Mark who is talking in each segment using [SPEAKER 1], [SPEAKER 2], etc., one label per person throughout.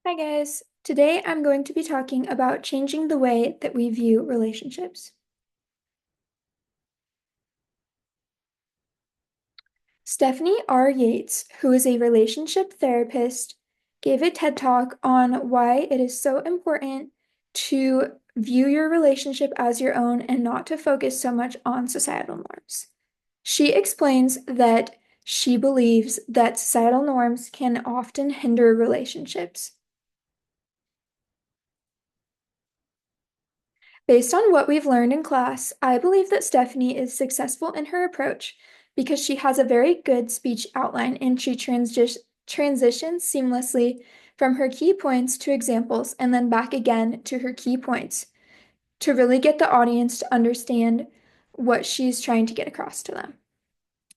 [SPEAKER 1] Hi guys. Today I'm going to be talking about changing the way that we view relationships. Stephanie R. Yates, who is a relationship therapist, gave a TED Talk on why it is so important to view your relationship as your own and not to focus so much on societal norms. She explains that she believes that societal norms can often hinder relationships. Based on what we've learned in class, I believe that Stephanie is successful in her approach because she has a very good speech outline and she transitions seamlessly from her key points to examples and then back again to her key points to really get the audience to understand what she's trying to get across to them.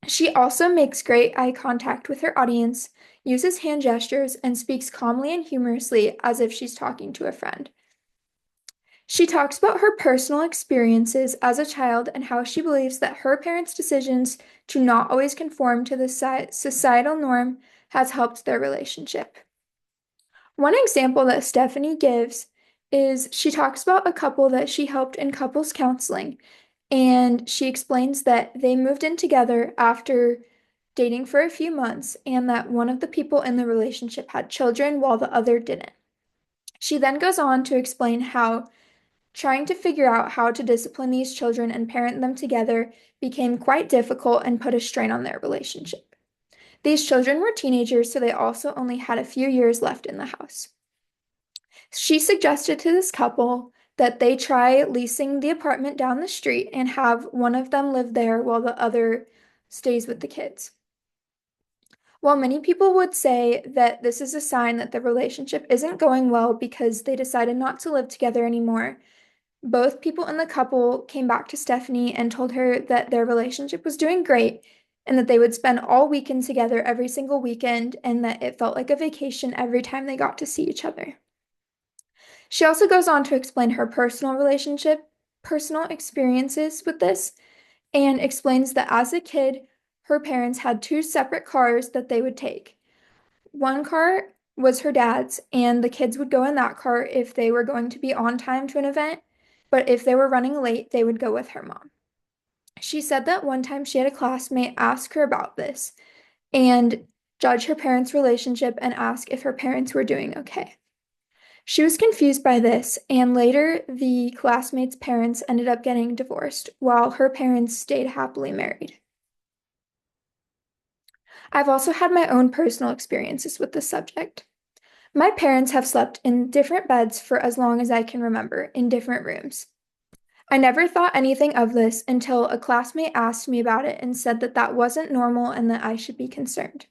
[SPEAKER 1] She also makes great eye contact with her audience, uses hand gestures, and speaks calmly and humorously as if she's talking to a friend. She talks about her personal experiences as a child and how she believes that her parents' decisions to not always conform to the societal norm has helped their relationship. One example that Stephanie gives is she talks about a couple that she helped in couples counseling, and she explains that they moved in together after dating for a few months and that one of the people in the relationship had children while the other didn't. She then goes on to explain how trying to figure out how to discipline these children and parent them together became quite difficult and put a strain on their relationship. These children were teenagers, so they also only had a few years left in the house. She suggested to this couple that they try leasing the apartment down the street and have one of them live there while the other stays with the kids. While many people would say that this is a sign that the relationship isn't going well because they decided not to live together anymore, both people in the couple came back to Stephanie and told her that their relationship was doing great and that they would spend all weekend together every single weekend and that it felt like a vacation every time they got to see each other. She also goes on to explain her personal experiences with this, and explains that as a kid, her parents had two separate cars that they would take. One car was her dad's, and the kids would go in that car if they were going to be on time to an event, but if they were running late, they would go with her mom. She said that one time she had a classmate ask her about this and judge her parents' relationship and ask if her parents were doing okay. She was confused by this, and later the classmate's parents ended up getting divorced while her parents stayed happily married. I've also had my own personal experiences with this subject. My parents have slept in different beds for as long as I can remember, in different rooms. I never thought anything of this until a classmate asked me about it and said that that wasn't normal and that I should be concerned.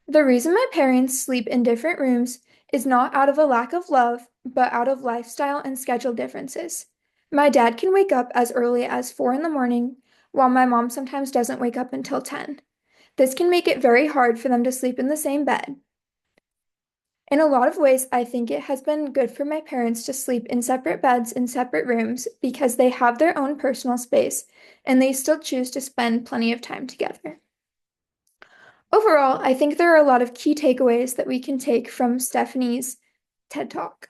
[SPEAKER 1] The reason my parents sleep in different rooms is not out of a lack of love, but out of lifestyle and schedule differences. My dad can wake up as early as 4 in the morning, while my mom sometimes doesn't wake up until 10. This can make it very hard for them to sleep in the same bed. In a lot of ways, I think it has been good for my parents to sleep in separate beds in separate rooms because they have their own personal space and they still choose to spend plenty of time together. Overall, I think there are a lot of key takeaways that we can take from Stephanie's TED Talk.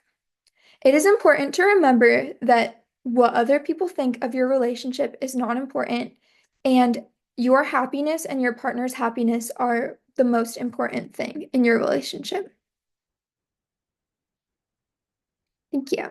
[SPEAKER 1] It is important to remember that what other people think of your relationship is not important, and your happiness and your partner's happiness are the most important thing in your relationship. Thank you.